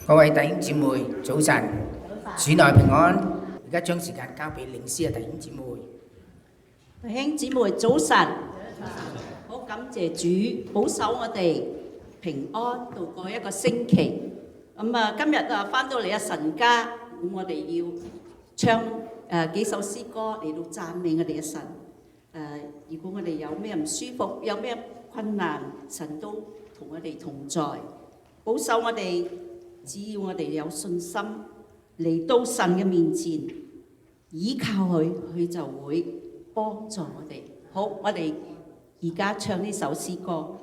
各位弟兄姊妹，早晨，主內平安。而家將時間交俾領詩嘅弟兄姊妹。弟兄姊妹早晨，好感謝主保守我哋平安度過一個星期。今日翻到嚟神家，咁我哋要唱幾首詩歌嚟到讚美我哋嘅神。如果我哋有咩唔舒服，有咩困難，神都同我哋同在，保守我哋。只要我哋有信心嚟到神嘅面前，依靠佢，佢就會幫助我哋。好，我哋而家唱呢首詩歌。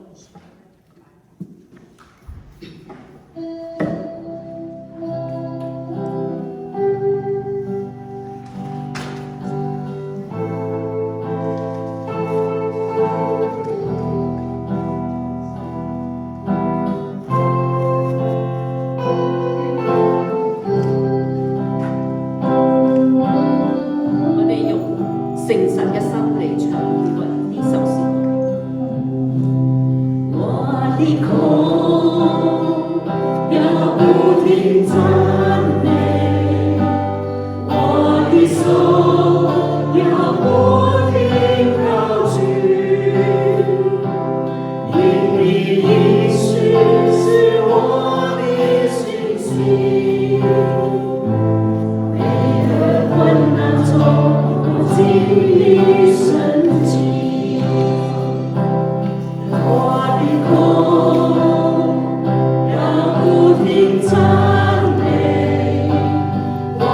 我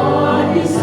的手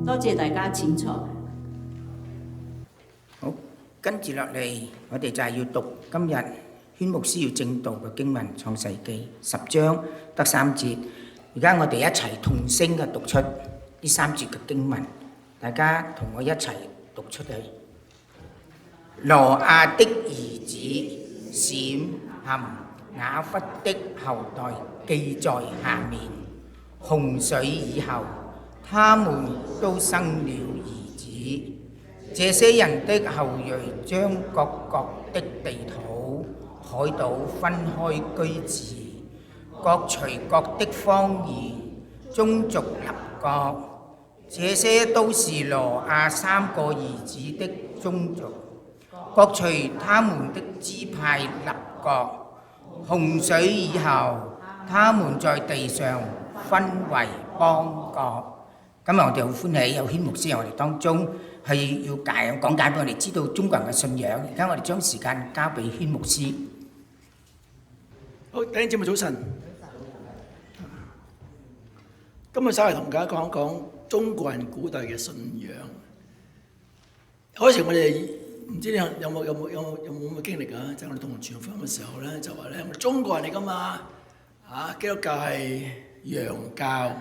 多謝大家請坐。好，跟住落嚟，我哋就係要讀今日宣牧師要正道嘅經文《創世記》10章得3節。而家我哋一齊同聲嘅讀出呢3節嘅經文，大家同我一齊讀出去。羅亞的兒子閃、含、雅弗的後代記在下面。洪水以後，他們都生了兒子。這些人的後裔將各國的地土、海島分開居住，各隨各的方言、宗族立國。這些都是羅亞3個兒子的宗族，各隨他們的支派立國。洪水以後，他們在地上分為邦國。今日我哋好歡喜有宣牧師喺我哋當中，係要講解俾我哋知道中國人嘅信仰。而家我哋將時間交俾宣牧師。好，弟兄姊妹早晨。今日稍微同大家講一講中國人古代嘅信仰。開始我哋唔知你有冇咁嘅經歷啊？就係我哋同傳福音嘅時候咧，就話咧我哋中國人嚟噶嘛，基督教係洋教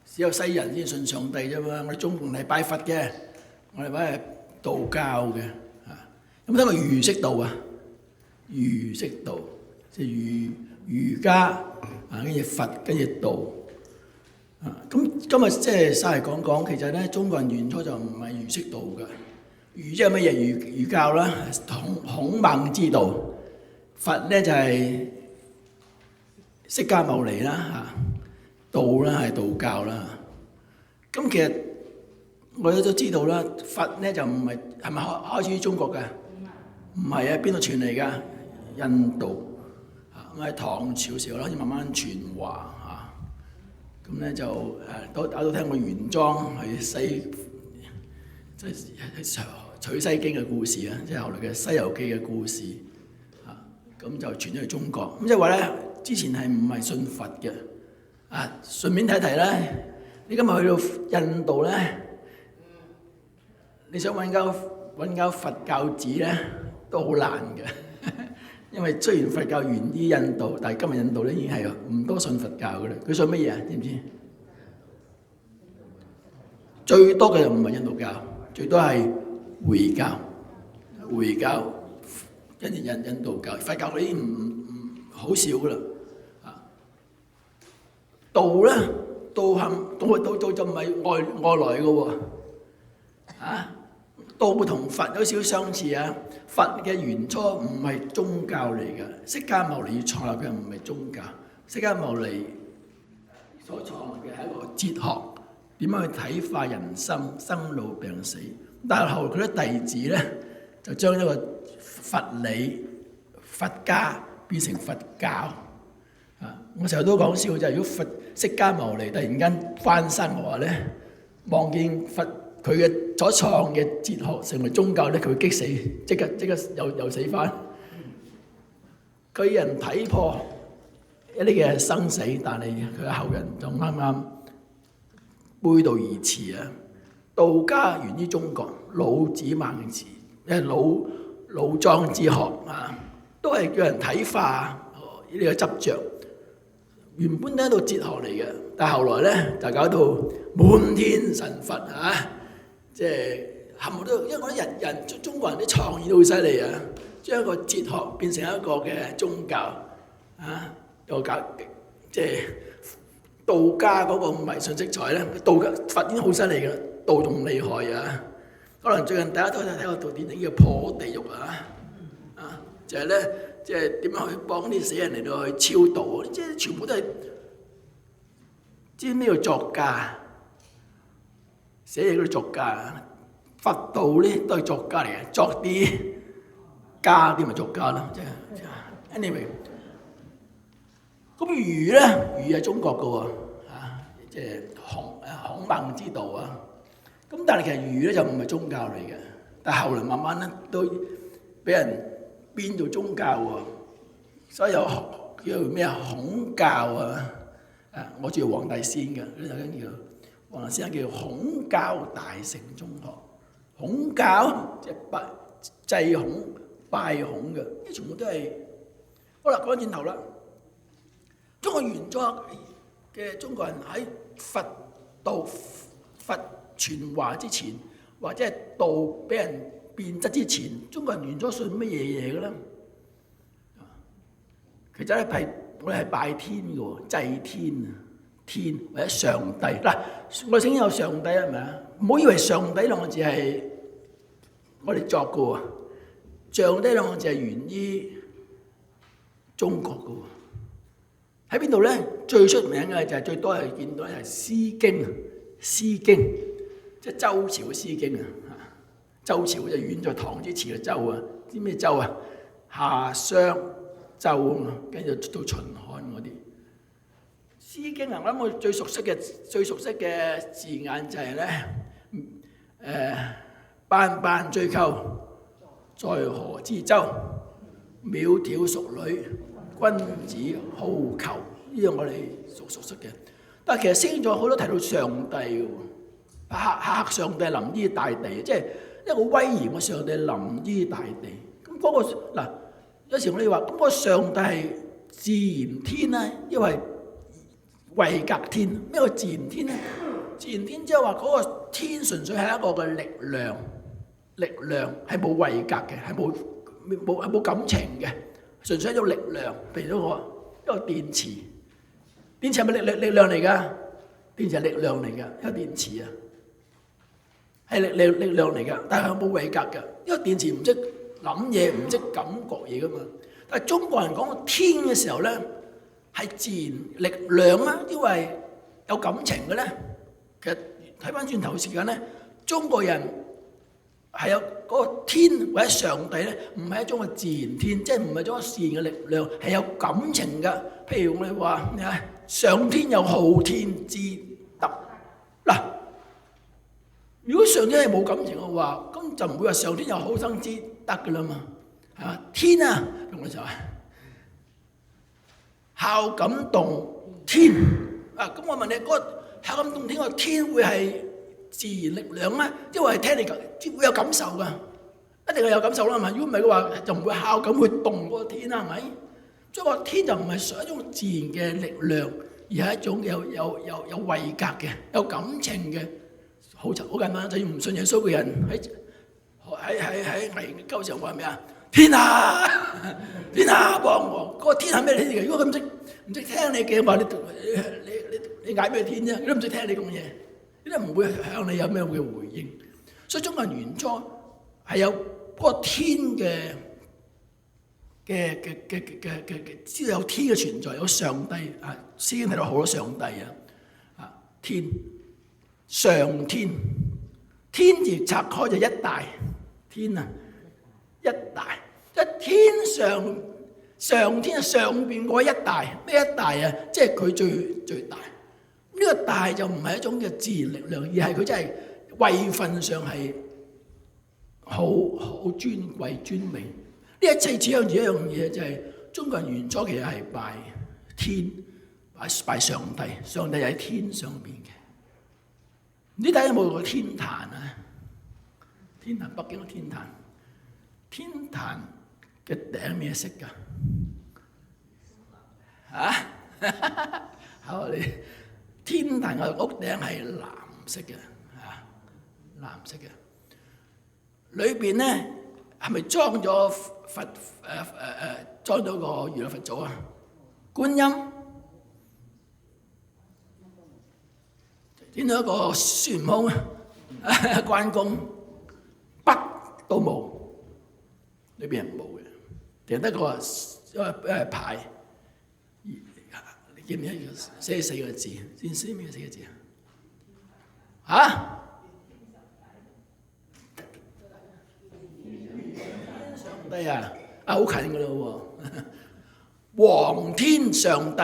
只有西人先信上帝啫嘛。我哋中國人係拜佛嘅，我哋拜係道教嘅。有冇聽過儒釋道啊？儒釋道即係儒家跟住佛跟住道。咁今日即係稍為講講，其實咧中國人原初就唔係儒釋道嘅。儒即係乜嘢？儒教啦，孔孟之道。佛咧就係釋迦牟尼啦，道啦係道教啦。咁其實我哋都知道啦，佛咧就唔係咪開始於中國嘅？唔係啊，邊度傳嚟㗎？印度咁喺唐朝時候啦，開始慢慢傳華。咁咧就大家都聽過玄奘係即係取西經嘅故事啊，即係後來嘅《西遊記》嘅故事咁就傳咗去中國。咁即係話咧，之前係唔係信佛嘅順便睇睇咧，你今日去到印度咧，你想揾間佛教寺咧都好難嘅。因為雖然佛教源於印度，但係今日印度咧已經係唔多信佛教嘅啦。佢信乜嘢啊？知唔知？最多嘅就唔係印度教，最多係回教。回教跟住印度教，佛教嗰啲唔好少嘅啦。道咧，道就唔係外來嘅喎。道同佛有少少相似啊！佛嘅原初唔係宗教嚟嘅，釋迦牟尼創立嘅唔係宗教，釋迦牟尼所創立嘅係一個哲學，點樣去體化人生、生老病死。但係後來佢啲弟子咧，就將一個佛理、佛家變成佛教。我成日都講笑就係，如果佛釋迦牟尼突然間翻生嘅話咧，望見佛佢嘅所創嘅哲學成為宗教咧，佢會激死，即刻又死翻。佢人睇破一啲嘅生死，但係佢嘅後人就啱啱背道而馳啊！道家源於中國，老子孟子，老莊之學都係叫人體化呢個執着。原本都係一套哲學嚟嘅，但係後來咧就搞到滿天神佛即係冚唪唥都，因為我覺得中國人啲創意都好犀利啊！將一個哲學變成一個嘅宗教又搞即係道家嗰個迷信色彩咧，道家佛已經好犀利㗎啦，道仲厲害啊！可能最近大家都睇過套電影叫《破地獄》就係咧，即係點樣去幫啲死人嚟到去超度，即係全部都係知咩叫作家，寫嘢嗰啲作家，佛道咧都係作家嚟嘅，作啲家啲咪作家咯，即係 anyway。咁儒咧，儒係中國嘅喎，即係孔孟之道啊。咁但係其實儒咧就唔係宗教嚟嘅，但係後來慢慢咧都俾人變做宗教喎，所以有叫咩孔教啊。我住黃大仙嘅，呢度叫黃大仙叫孔教大成中學。孔教即係祭孔、拜孔嘅，呢全部都係。好啦，講轉頭啦。中國原作嘅中國人喺佛傳話之前，或者係道俾人變質之前，中國人原作信乜嘢嘢嘅咧？其實咧我哋係拜天嘅喎，祭天或者上帝。嗱，我哋聖經有上帝係咪啊？唔好以為上帝兩個字係我哋作嘅喎，上帝兩個字係源於中國嘅喎。喺邊度咧？最出名嘅就係最多係見到係《詩經》，《詩經》即係周朝嘅《詩經》啊！周朝就遠在唐之前嘅周啊，知咩周啊？夏商周啊嘛，跟住到秦漢嗰啲《詩經》啊！我諗我最熟悉嘅字眼就係咧，斑斑雎鳩，在河之洲，窈窕淑女，君子好逑，呢個我哋熟悉嘅。但係其實聖經仲有好多提到上帝嘅喎，上帝臨於大地，即係一個威嚴嘅上帝臨於大地。咁嗰個嗱，有時我哋話咁個上帝係自然天咧，因為位格天。咩叫自然天咧？自然天即係話嗰個天純粹係一個嘅力量係冇位格嘅，係冇感情嘅。純粹一種力量，譬如一個電池，電池係咪力量嚟㗎？電池係力量嚟㗎，一個電池啊，係力量嚟㗎，但係佢冇位格㗎。因為電池唔識諗嘢，唔識感覺嘢㗎嘛。但係中國人講到天嘅時候咧，係自然力量啊，因為有感情嘅咧。其實睇翻轉頭嘅時間咧，中國人係有嗰個天或者上帝咧，唔係一種嘅自然天，即係唔係一種自然嘅力量，係有感情㗎。譬如我哋話咩啊，上天有浩天之德。嗱，如果上天係冇感情嘅話，咁就唔會話上天有好生之德㗎啦嘛，係嘛？天啊，用嘅就係孝感動天啊。咁我問你，嗰個孝感動天個天會係自然力量咧，因為聽你會有感受噶，一定係有感受啦，係咪？如果唔係嘅話，就唔會孝感會動嗰個天啦，係咪？所以個天就唔係屬於一種自然嘅力量，而係一種有位格嘅、有感情嘅。好簡單，就要唔信耶穌嘅人喺危急時候話咩啊？天啊，天啊，幫我！嗰個天係咩嚟嘅？如果佢唔識聽你嘅話，你嗌咩天啫？佢都唔識聽你講嘢。呢啲唔會向你有咩嘅回應，所以中國人原初係有嗰個天嘅知道有天嘅存在，有上帝啊。詩經睇到好多上帝啊，天上天，天字拆開就一大天啊，一大即係天上天上邊嗰一大咩一大啊？即係佢最大。呢個大就唔係一種嘅自然力量，而係佢真係位份上係好尊貴尊榮。呢一切只有一樣嘢，就係中國人原初其實係拜天，拜上帝，上帝喺天上邊嘅。唔知大家有冇個天壇啊？天壇，北京嘅天壇，天壇嘅頂咩色㗎？嚇？好你。天壇嘅屋頂係藍色嘅，藍色嘅。裏邊咧係咪裝咗佛裝咗個如來佛祖啊？觀音，見到一個孫悟空啊，關公，北都冇，裏邊係冇嘅，淨係得個牌，你記唔記得寫4個字？先寫咩4個字啊？上帝啊！好近㗎咯喎！皇天上帝，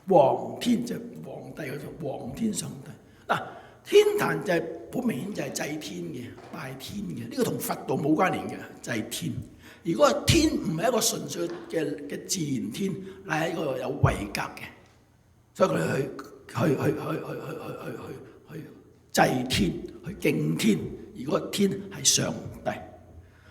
皇天就係皇帝嗰種皇天上帝。嗱，天壇就係好明顯就係祭天嘅、拜天嘅，呢個同佛道冇關聯嘅祭天。而嗰個天唔係一個純粹嘅自然天，乃係一個有位格嘅，所以佢哋去祭天、去敬天，而嗰個天係上帝。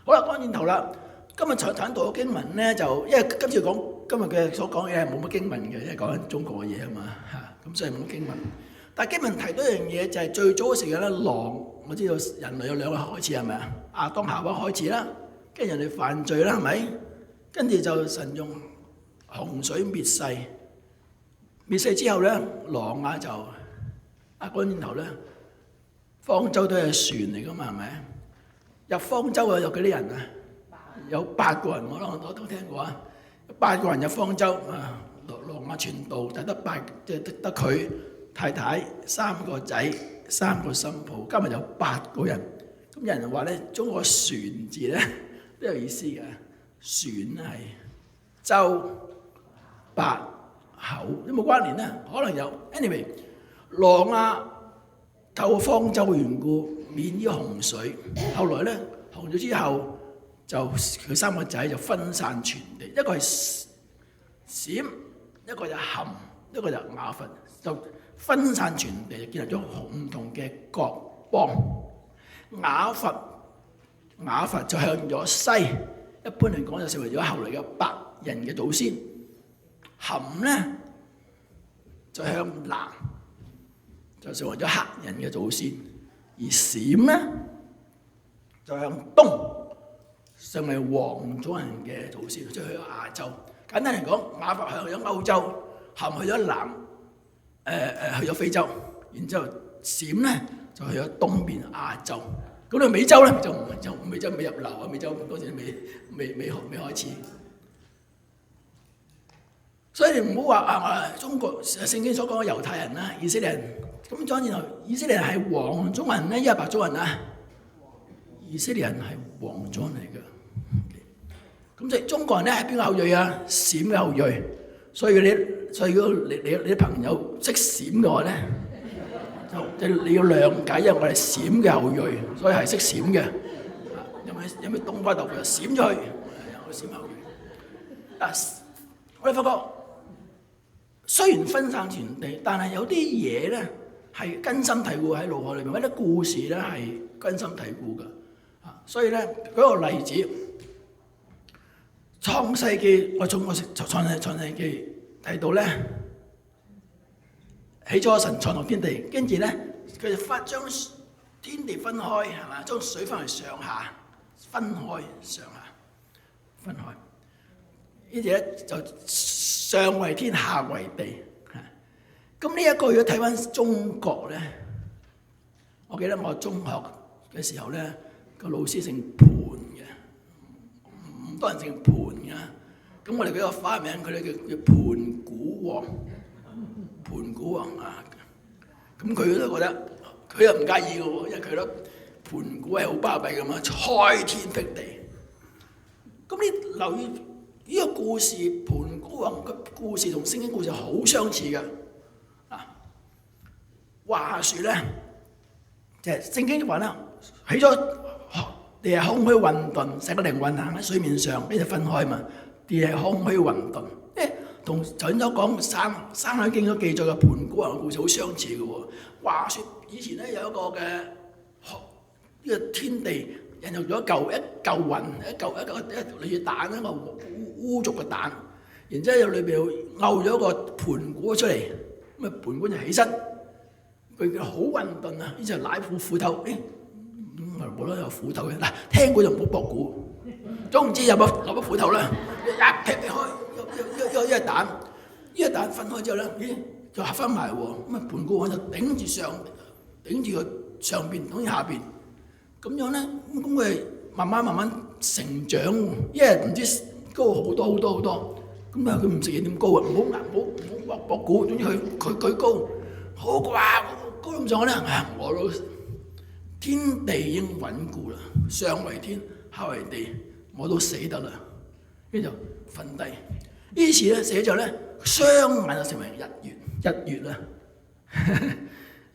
好啦，講轉頭啦。今日才睇到嘅經文咧，就因為今次講今日嘅所講嘅嘢係冇乜經文嘅，因為講緊中國嘅嘢啊嘛嚇，咁所以冇乜經文。但係經文提到一樣嘢，就係最早嘅時候咧，狼我知道人類有2個開始係咪啊？亞當夏娃開始啦，跟住人哋犯罪啦係咪？跟住就神用洪水滅世，滅世之後咧，狼啊就嗰年頭咧，方舟都係船嚟噶嘛係咪？入方舟啊有幾多人啊？有8個人，我都聽過啊！8個人入方舟啊，挪亞傳道就得佢太太3個仔3個新抱，今日有8個人。咁有人話咧，中國船字咧都有意思嘅，船係舟8口，有冇關聯咧？可能有。anyway， 挪亞透過方舟嘅緣故免於洪水，後來咧洪咗之後。就佢3個仔就分散全地，一個係閃，一個就含，一個就雅弗，就分散全地，建立咗唔同嘅國邦。雅弗就向咗西，一般嚟講就成為咗後嚟嘅白人嘅祖先。含咧就向南，就成為咗黑人嘅祖先。而閃咧就向東。成為黃種人嘅祖先，即係去咗亞洲。簡單嚟講，雅弗向咗歐洲，含去咗南，去咗非洲，然之後閃咧就去咗東邊亞洲。咁你美洲咧就美洲未入流啊，美洲嗰時未開始。所以你唔好話中國聖經所講嘅猶太人啦、以色列人，咁再然後以色列人係黃種人咧，一係白種人啊？以色列人係黃種嚟嘅，咁即係中國人咧係邊個後裔啊？閃嘅後裔，所以如果你啲朋友識閃嘅話咧，就你要諒解，因為我哋閃嘅後裔，所以係識閃嘅。有咩冬瓜豆腐就閃咗去，有閃後裔。我哋發覺雖然分散全地，但係有啲嘢咧係根深蒂固喺腦海裏面，有啲故事咧係根深蒂固嘅。所以咧，舉個例子，創世記，我創世記睇到咧，起初神創造天地，跟住咧佢就將天地分開，係嘛？將水分為上下，分開上下，分開。呢啲咧就上為天，下為地。咁呢一個如果睇翻中國咧，我記得我中學嘅時候咧。個老師姓盤嘅，唔多人姓盤嘅。咁我哋嗰個花名，佢哋叫盤古王，盤古王啊。咁佢都覺得，佢又唔介意嘅喎，因為佢覺得盤古係好巴閉嘅嘛，開天闢地。咁你留意呢個故事，盤古王嘅故事同聖經故事好相似嘅。話説咧，就係聖經話啦，起咗。地係空虛混沌，成個靈魂行喺水面上，呢就分開嘛。地係空虛混沌，同頭先所講《山海經》所記載嘅盤古人嘅故事好相似嘅喎。話説以前咧有一個嘅呢個天地引入咗一嚿雲，一個類似蛋一個污濁嘅蛋，然之後喺裏邊勾咗個盤古出嚟，咁啊盤古就起身，佢好混沌啊，呢就拉副斧頭。冇得有斧頭嘅嗱，聽過就唔好駁鼓。總唔知有冇攞把斧頭啦，一劈開，一蛋，呢個蛋分開之後咧，咦，就合翻埋喎。咁啊盤古王就頂住個上邊，頂住下邊，咁樣咧，咁佢慢慢成長。因為唔知高好多好多好多。咁啊，佢唔食嘢點高啊？唔好博估，總之佢舉高，好啩，高咁上下咧，我都天地已經穩固啦，上為天，下為地，我都死得啦，跟住就瞓低。於是咧寫咗咧，雙眼就成為日月啦，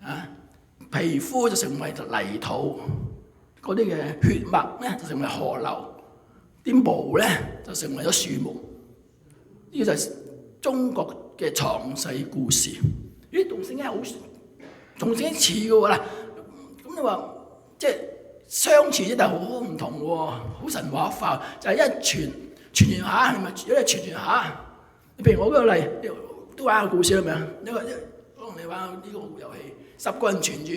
啊，皮膚就成為泥土，嗰啲嘅血脈咧就成為河流，啲毛咧就成為咗樹木。呢個就係中國嘅創世故事。咦，同聖經好，同聖經似嘅喎啦。咁你話即係相似啫，但係好唔同喎，好神話化。就係一傳下，係咪？一傳下。你譬如我嗰個例，都玩個故事係咪啊？可能你玩呢個遊戲，10個人傳住，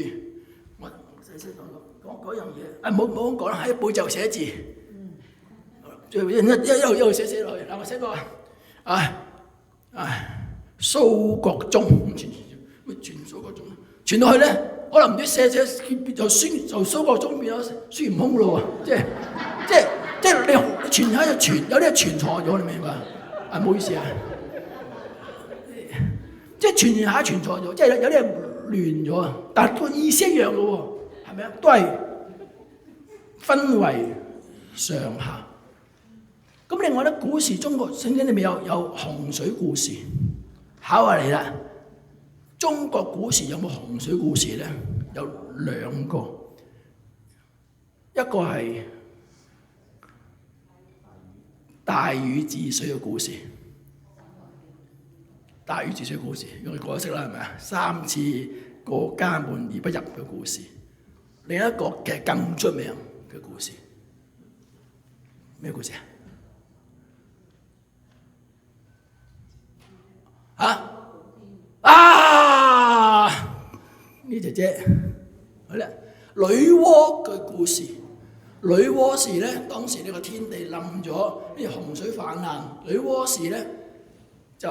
我細聲講嗰樣嘢。唔好咁講啦，喺背就寫字。一路寫落去。嗱，我寫個。蘇國忠傳蘇國忠，傳到去咧，可能唔知寫就蘇國忠變咗孫悟空咯喎，即係你傳下就傳，有啲係傳錯咗，你明白？唔好意思啊，即係傳下傳錯咗，即係有啲係亂咗啊，但係個意思一樣嘅喎，係咪啊？都係分為上下。咁另外咧，古時中國聖經裏面有洪水故事，考下你啦。中國古時有冇洪水故事咧？有2個，一個係大禹治水嘅故事，大禹治水故事，我哋個個識啦，係咪啊？3次過家門而不入嘅故事。另一個嘅更出名嘅故事，咩故事啊？呢姐姐好啦，女媧嘅故事。女媧時咧，當時呢個天地冧咗，呢洪水泛濫。女媧時咧就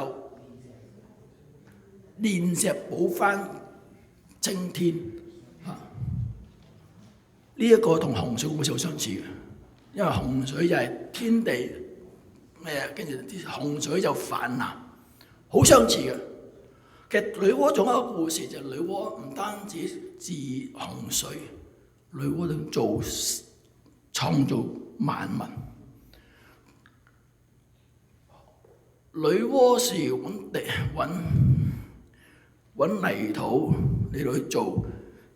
煉石補翻青天。呢一個同洪水故事好相似嘅，因為洪水就係天地跟住啲洪水就泛濫，好相似嘅。其實女媧仲有一個故事，就係女媧唔單止治洪水，女媧仲創造萬物。女媧是揾泥土嚟去做，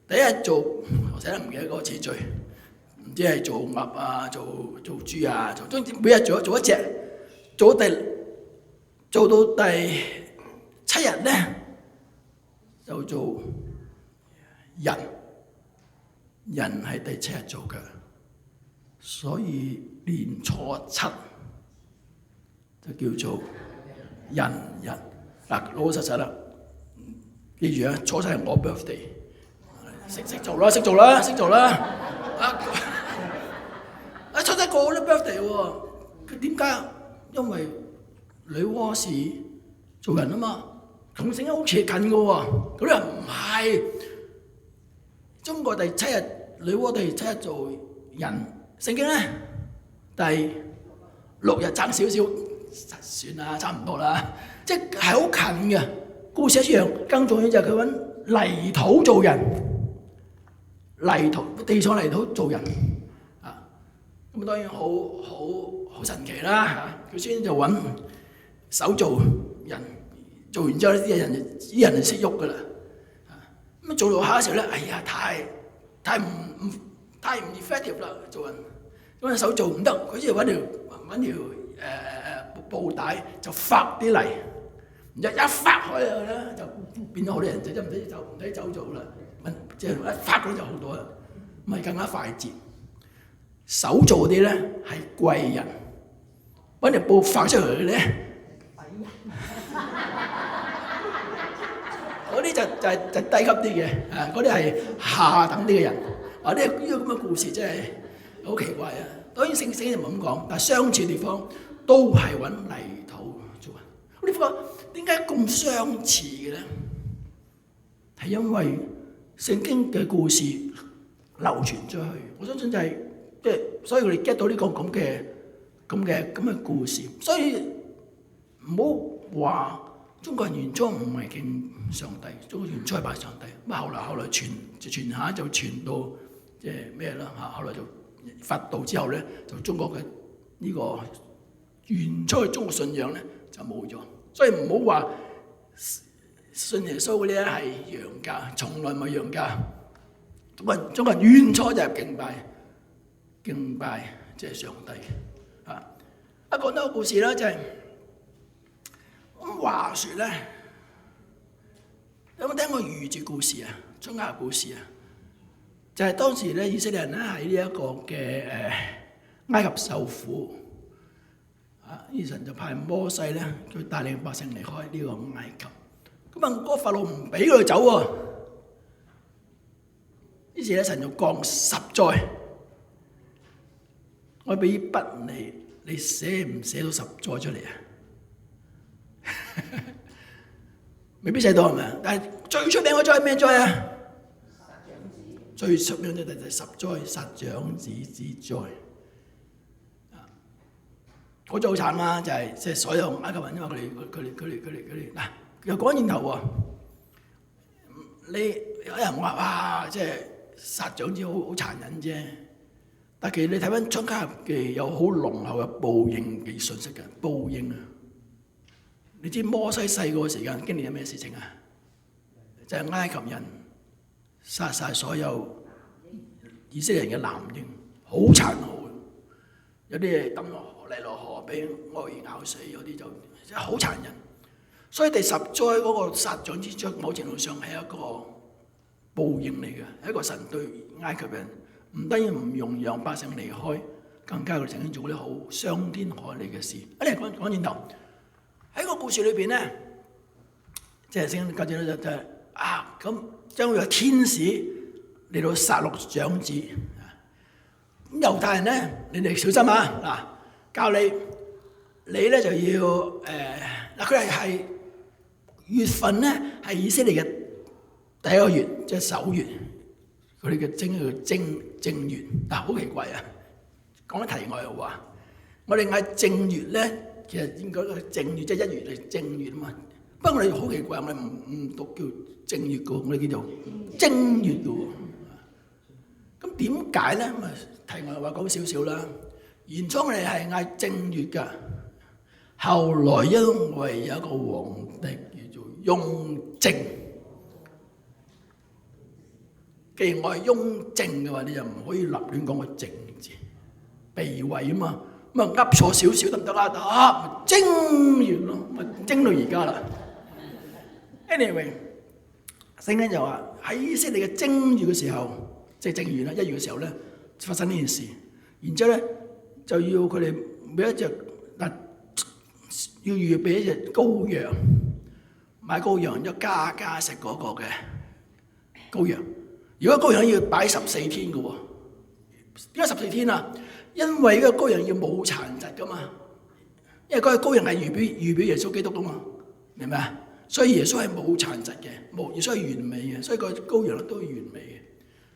第一日做我寫得唔記得嗰個次序，唔知係做鴨啊，做豬啊，總之每日做一隻，做到第7日咧。就做人係第7日做嘅，所以年初7就叫做人日。嗱，老老實實啦，記住啊，初7係我 birthday， 識做啦。初7個都 birthday 喎，佢點解？因為女媧是做人啊嘛。同聖經好似近嘅喎，嗰啲人唔係中國第7日，女媧第7日做人，聖經咧第6日爭少少，算啦，差唔多啦，即係好近嘅故事一樣。更重要就係佢揾泥土做人，地上泥土做人啊，咁當然好神奇啦嚇！佢先就揾手做人。做完之後呢啲人就識喐噶啦，咁做到下嘅時候咧，哎呀太唔 effective 啦，做人嗰隻手做唔得，佢先揾條布帶就發啲泥，然之後一發開咧就變咗好多人，就唔使走做啦，即係一發嗰啲就好多啦，咪更加快捷。手做嗰啲咧係貴人，揾條布發出嚟嘅咧。嗰啲就低級啲嘅，嗰啲係下等啲嘅人。呢個咁嘅故事真係好奇怪啊！當然聖經就唔係咁講，但係相似嘅地方都係揾泥土做人。你發覺點解咁相似嘅咧？係因為聖經嘅故事流傳出去，我相信就係即係，所以佢哋 get 到呢個咁嘅嘅故事。所以唔好話中國人原初唔係敬上帝，中國原初係拜上帝。咁後來傳下就傳到即係咩啦嚇，後來就佛道之後咧，就中國嘅呢個原初嘅中國信仰咧就冇咗。所以唔好話信耶穌嗰啲咧係洋教，從來唔係洋教。中國人原初就係敬拜即係上帝啊！講多個故事啦，就係咁話説咧，有冇聽過逾越故事啊？出埃及故事啊？就係當時咧，以色列人咧喺呢一個嘅埃及受苦啊，於是神就派摩西咧，佢帶領百姓離開呢個埃及。咁啊，嗰個法老唔俾佢走喎，於是咧神就降10災。我俾筆你寫唔寫到10災出嚟啊？未必寫到係咪啊？但係最出名嗰災係咩災啊？最出名嘅就係10災，殺長子之災。嗰災好慘啦，就係即係所有埃及人，因為佢哋嗱又講轉頭喎。你有人話哇，即係殺長子好殘忍啫。但其實你睇翻《出埃及記》有好濃厚嘅報應嘅信息嘅報應啊！你知摩西細個嘅時間經歷咗咩事情啊？就係埃及人殺晒所有以色列人嘅男嬰，好殘酷。有啲嘢抌落尼羅河俾鱷魚咬死，有啲就真係好殘忍。所以第10災嗰個殺長之災，某程度上係一個報應嚟嘅，係一個神對埃及人唔單止唔容讓百姓離開，更加佢曾經做啲好傷天害理嘅事。你講轉頭喺個故事裏邊咧，即係聖經教者咧就咁將會有天使嚟到殺戮長子。咁猶太人咧，你哋小心啊！嗱，教你咧就要佢係月份咧係以色列嘅第一個月，即係首月。佢哋嘅正月，好奇怪啊！講得題外又話，我哋嗌正月咧，其實應該個正月即係1月係正月啊嘛。不過我哋好奇怪，我哋唔讀叫正月嘅，我哋叫做正月嘅喎。咁點解咧？咁啊題外話講少少啦。原初我哋係嗌正月㗎，後來因為有一個皇帝叫做雍正。既然我係雍正嘅話，你就唔可以立亂講個正字，避諱啊嘛。咁啊噏錯少少得唔得啦？正月咯，咪正到而家啦。Anyway， 聖經就話喺以色列嘅正月嘅時候，即係正月啦，1月嘅時候咧，發生呢件事。然之後咧就要佢哋每一隻要預備一隻羔羊，買羔羊一家食嗰個嘅羔羊。如果羔羊要擺14天嘅喎，點解14天啊？因為呢個羔羊要冇殘疾噶嘛，因為嗰個羔羊係預表耶穌基督噶嘛，明唔明啊？所以耶穌係冇殘疾嘅，耶穌係完美嘅，所以個羔羊都係完美嘅，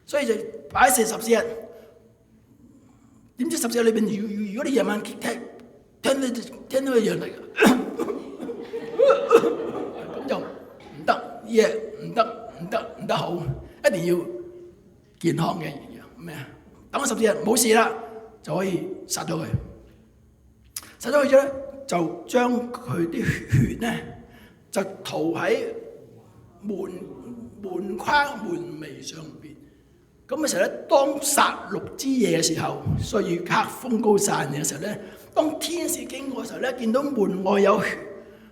所以就擺14日。點知14日裏邊，如果你夜晚聽到個羊嚟，咁就唔得，嘢唔得好。一定要健康嘅羊咩啊？等咗14日冇事啦，就可以殺咗佢。殺咗佢之後咧，就將佢啲血咧就塗喺門框門楣上邊。咁嘅時候咧，當殺戮之夜嘅時候，所以黑風高散嘅時候咧，當天使經過嘅時候咧，見到門外有血，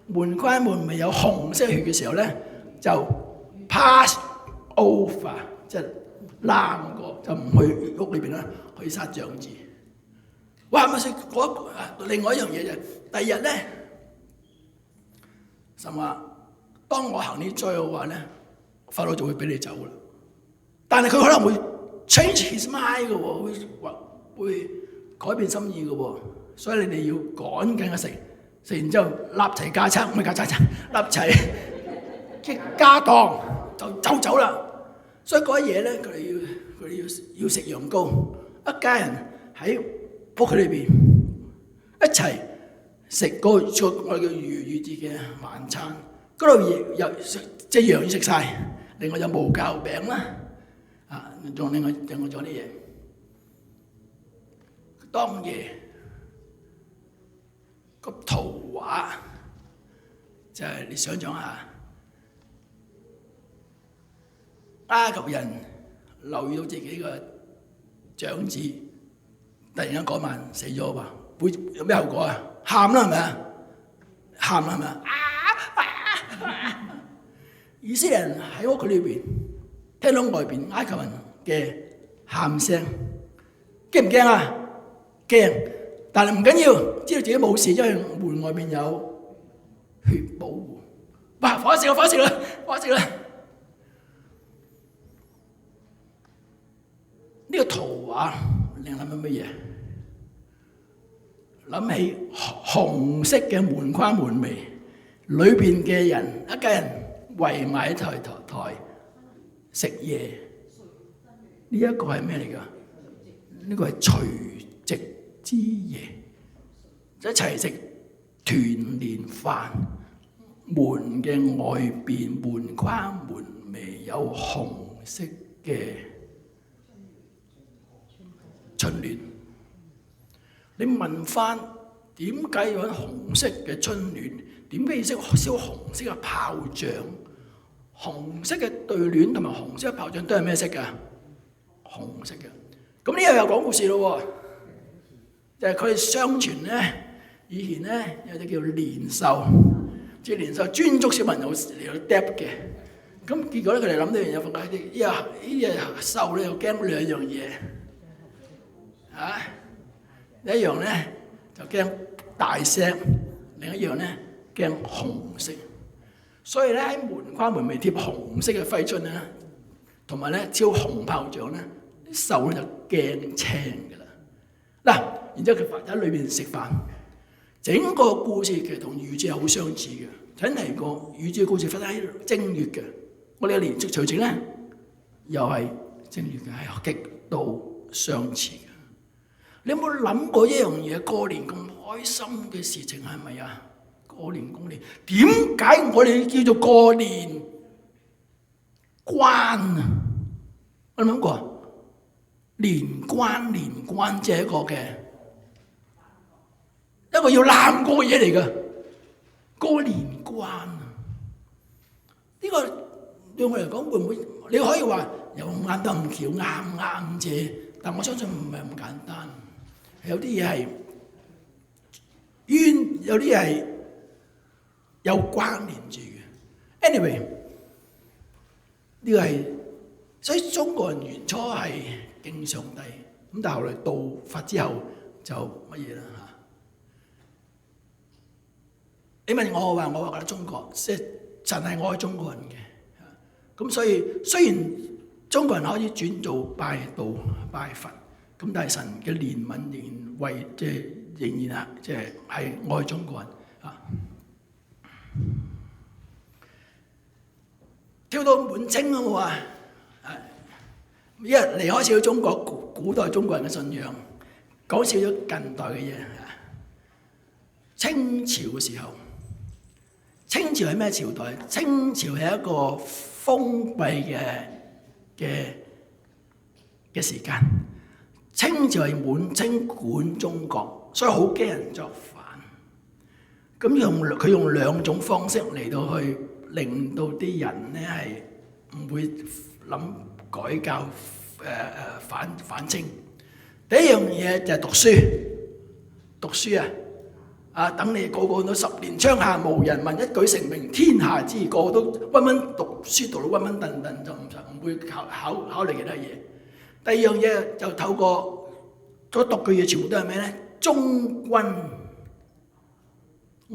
門框門楣有紅色血嘅時候咧，就 pass over， 即係攬過，就唔去屋裏邊啦，去殺長子。哇！咪先另外一樣嘢就係第二日咧，神話當我行呢災嘅話咧，法老就會俾你走啦。但係佢可能會 change his mind 嘅喎，會改變心意嘅喎，所以你哋要趕緊嘅食完之後立齊架撐，唔係架撐，立齊嘅家當就走啦。所以嗰啲嘢咧，佢哋要食羊羔，一家人喺屋企裏邊一齊食嗰個我哋叫逾越節嘅晚餐。嗰度有隻羊要食晒，另外有無酵餅啦，仲另外仲有啲嘢。當夜個圖畫就係你想象下，埃及人留意到自己個長子突然間嗰晚死咗吧，會有咩後果啊？喊啦係咪啊？喊啦係咪啊？以色列人喺屋企裏邊聽到外邊埃及人嘅喊聲，驚唔驚啊？驚，但係唔緊要，知道自己冇事，因為門外面有血保護。哇！火食啦，火食啦，火食啦！呢個圖畫令諗起乜嘢？諗起紅色嘅門框門楣，裏邊嘅人一家人圍埋一台食嘢。呢一個係咩嚟㗎？呢個係除夕之夜，一齊食團年飯。門嘅外邊門框門楣有紅色嘅春聯。你問翻點解要揾紅色嘅春聯？點解要識燒紅色嘅炮仗？紅色嘅對聯同埋紅色嘅炮仗都係咩色㗎？紅色嘅。咁呢又講故事咯喎，就係佢哋相傳咧，以前咧有隻叫年獸，即係年獸專捉小朋友嚟到嗒嘅。咁結果咧，佢哋諗到樣嘢，發覺呢隻獸咧又驚兩樣嘢，一樣咧就驚大聲，另一樣咧驚紅色。所以咧喺門框門楣貼紅色嘅揮春咧，同埋咧燒紅炮仗咧，啲獸咧就驚青㗎啦。嗱，然之後佢喺裏邊食飯，整個故事其實同逾節係好相似嘅。真係個逾節故事發生喺正月嘅，我哋嘅連續除夕咧又係正月嘅，係極度相似嘅。你有冇諗過一樣嘢？過年咁開心嘅事情係咪啊？過年公年，點解我哋叫做過年關啊？有冇諗過啊？年關即係一個要攬過嘅嘢嚟㗎。過年關啊！呢個對我嚟講會唔會？你可以話又啱得咁巧，啱啫。但我相信唔係咁簡單。有啲嘢係冤，有啲嘢係有關聯住嘅。Anyway， 呢個係所以中國人原初係敬上帝，咁但係後來道法之後就乜嘢啦嚇？你問我話，我覺得中國即係神係愛中國人嘅，咁所以雖然中國人可以轉做拜道拜佛。咁但係神嘅憐憫仍然為仍然係愛中國人啊！跳到滿清啊！我話一離開少咗中國古代中國人嘅信仰，講少咗近代嘅嘢。清朝嘅時候，清朝係咩朝代？清朝係一個封閉嘅時間。清朝係滿清管中國，所以好驚人作反。咁佢用兩種方式嚟到去令到啲人咧係唔會諗改教反清。第一樣嘢就係讀書啊！等你個個都十年窗下無人問，一舉成名天下知，個個都溫溫讀書讀到溫溫頓頓，就唔會考慮其他嘢。第二樣嘢就透過所讀嘅嘢，全部都係咩咧？忠君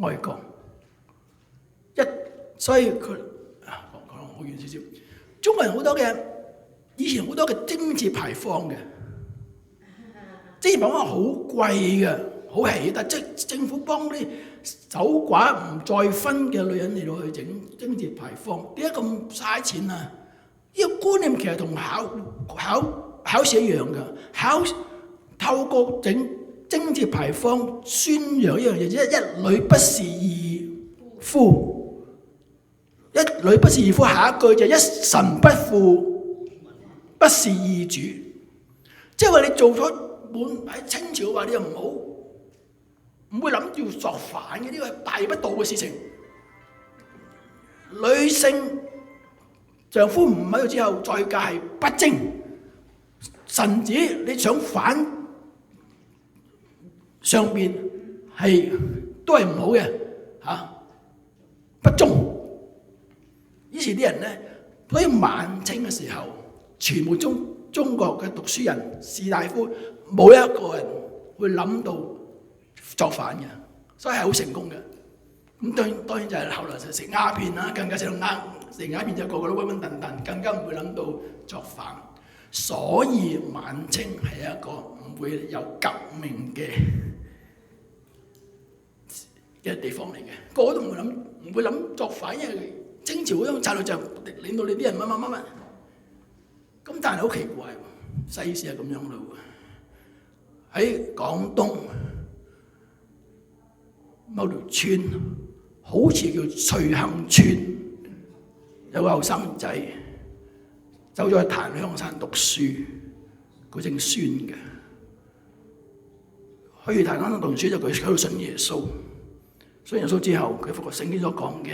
愛國。所以佢講好遠少少。中國人好多嘅以前好多嘅貞節牌坊嘅，貞節牌坊好貴嘅，好起，但即政府幫啲守寡唔再婚嘅女人嚟到去整貞節牌坊，點解咁嘥錢啊？呢個觀念其實同考試一樣㗎，透過整貞節牌坊宣揚一樣嘢，一女不侍二夫，一女不侍二夫，下一句就一神不父不侍二主，即係話你做咗喺清朝嘅話，你又唔會諗住作反嘅，呢個係大逆不道嘅事情。女性丈夫唔喺度之後再嫁係不貞，臣子你想反上邊都係唔好嘅不忠。於是啲人咧，所以晚清嘅時候，全部中國嘅讀書人士大夫冇一個人會諗到作反嘅，所以係好成功嘅。咁當然就係後來就食鴉片啦，更加食鴉片就個個都暈暈沌沌，更加唔會諗到作反。所以晚清係一個唔會有革命嘅地方嚟嘅，個個都唔會諗作反，因為清朝嗰種策略就令到你啲人乜。咁但係好奇怪，世事係咁樣咯。喺廣東某條村，好似叫翠亨村，有個後生仔走咗去檀香山讀書，佢姓孫嘅。去檀香山讀書就佢喺度信耶穌，信耶穌之後，佢發覺聖經所講嘅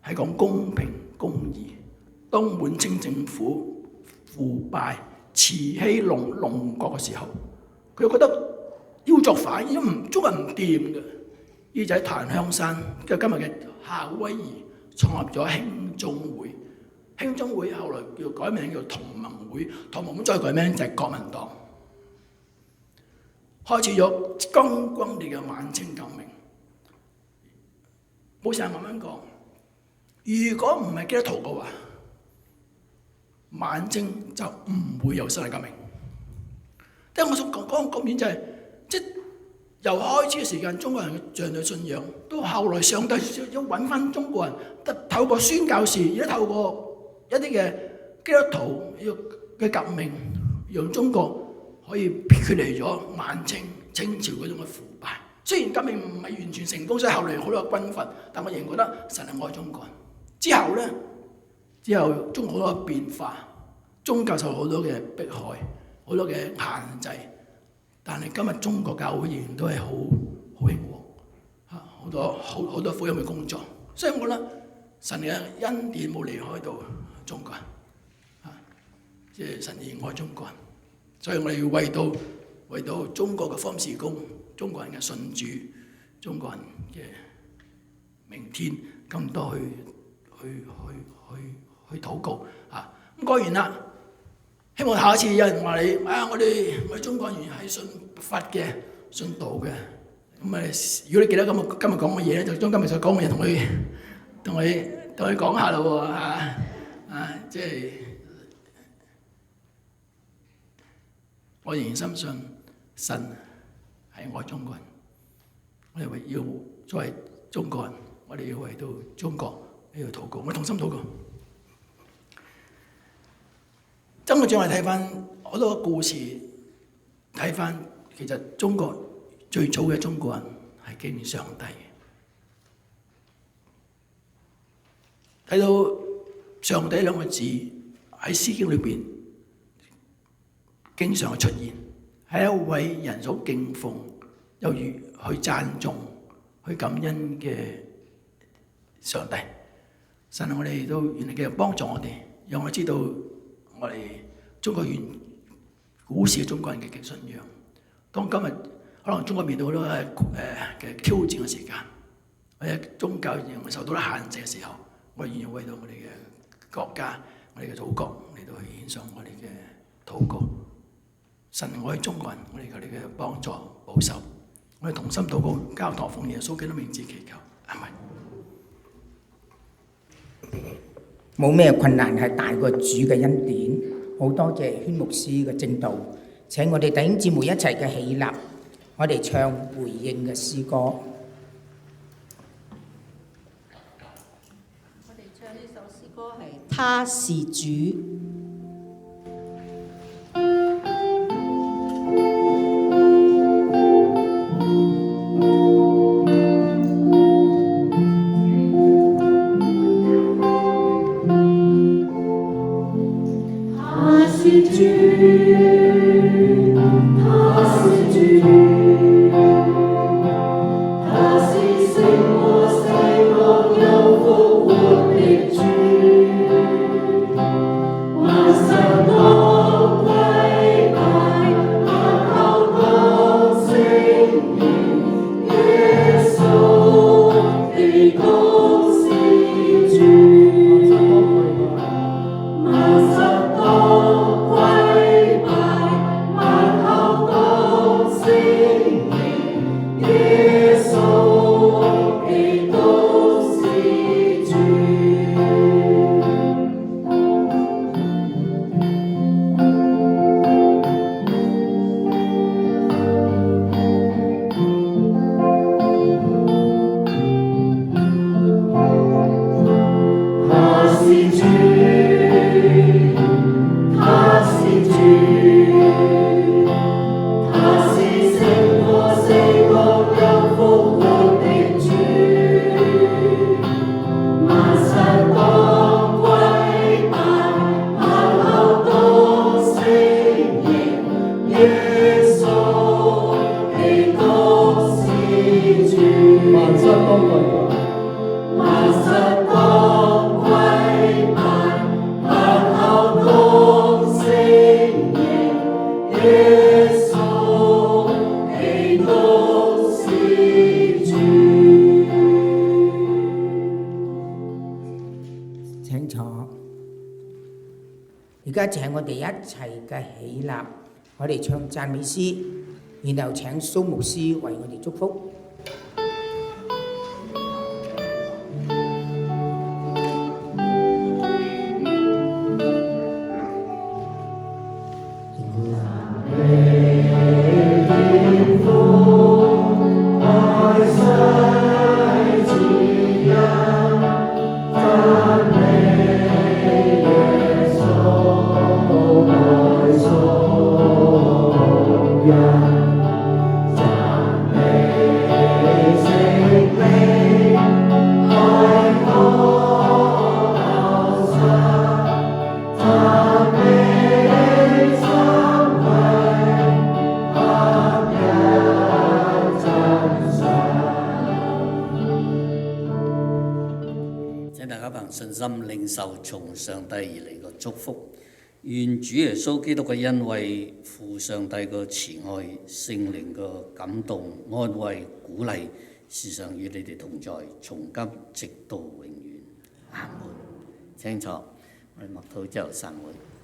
係講公平公義。當滿清政府腐敗、慈禧龍國嘅時候，佢覺得要作反，因為中國人唔掂嘅。呢就喺檀香山，即係今日嘅夏威夷，創立咗興中會。興中會後來叫改名叫同盟會，同盟會再改名就係國民黨，開始咗轟轟烈嘅晚清革命。冇時間慢慢講，如果唔係基督徒嘅話，晚清就唔會有辛亥革命。即係我想講面就係，即係由開始嘅時間，中國人嘅象徵信仰，到後來上帝要揾翻中國人，透過宣教士，而家透過一啲嘅基督徒嘅革命，讓中國可以脫離咗晚清清朝嗰種嘅腐敗。雖然革命唔係完全成功，所以後嚟好多軍閥，但我仍然覺得神係愛中國人。之後中國好多變化，宗教受好多嘅迫害，好多嘅限制。但係今日中國教會仍然都係好興旺，好多福音嘅工作。所以我覺得神嘅恩典冇離開到中國人，即係神仍然愛中國人。所以我哋要為到中國嘅福音事工，中國人嘅信主，中國人嘅明天更多去禱告啊！咁講完啦，希望下一次有人話你我哋中國人係信佛嘅、信道嘅。咁如果你記得今日講嘅嘢咧，就將今日所講嘅嘢同佢講下咯喎即係我仍然深信神係愛中國人，我哋要作為中國人，我哋要為到中國呢個禱告，我同心禱告。真嘅，將來睇翻好多故事，睇翻其實中國最早嘅中國人係敬上帝嘅。睇到上帝兩個字喺詩經裏邊經常出現，係一位人所敬奉，又如去讚頌、去感恩嘅上帝。神，我哋都原來繼續幫助我哋，讓我知道我哋中國古時嘅中國人嘅信仰。當今日可能中國面對好多嘅挑戰嘅時間，或者宗教仍然受到啲限制嘅時候，我哋願意為到我哋嘅國家、我哋嘅祖國嚟到去獻上我哋嘅禱告。神愛中國人，我哋求你嘅幫助保守，我哋同心禱告，交託奉耶穌基督名字祈求，阿們。冇咩困難係大過主嘅恩典。好多謝宣牧師嘅證導，請我哋弟兄姊妹一齊嘅起立，我哋唱回應嘅詩歌。我哋唱呢首詩歌係他是主。請坐。而家請我哋一齊嘅起立，我哋唱讚美詩，然後請蘇牧師為我哋祝福。信心領受從上帝而嚟嘅祝福，願主耶穌基督嘅恩惠、父上帝嘅慈愛、聖靈嘅感動、安慰、鼓勵，時常與你哋同在，從今直到永遠。阿門。請坐，我哋默禱之後散會。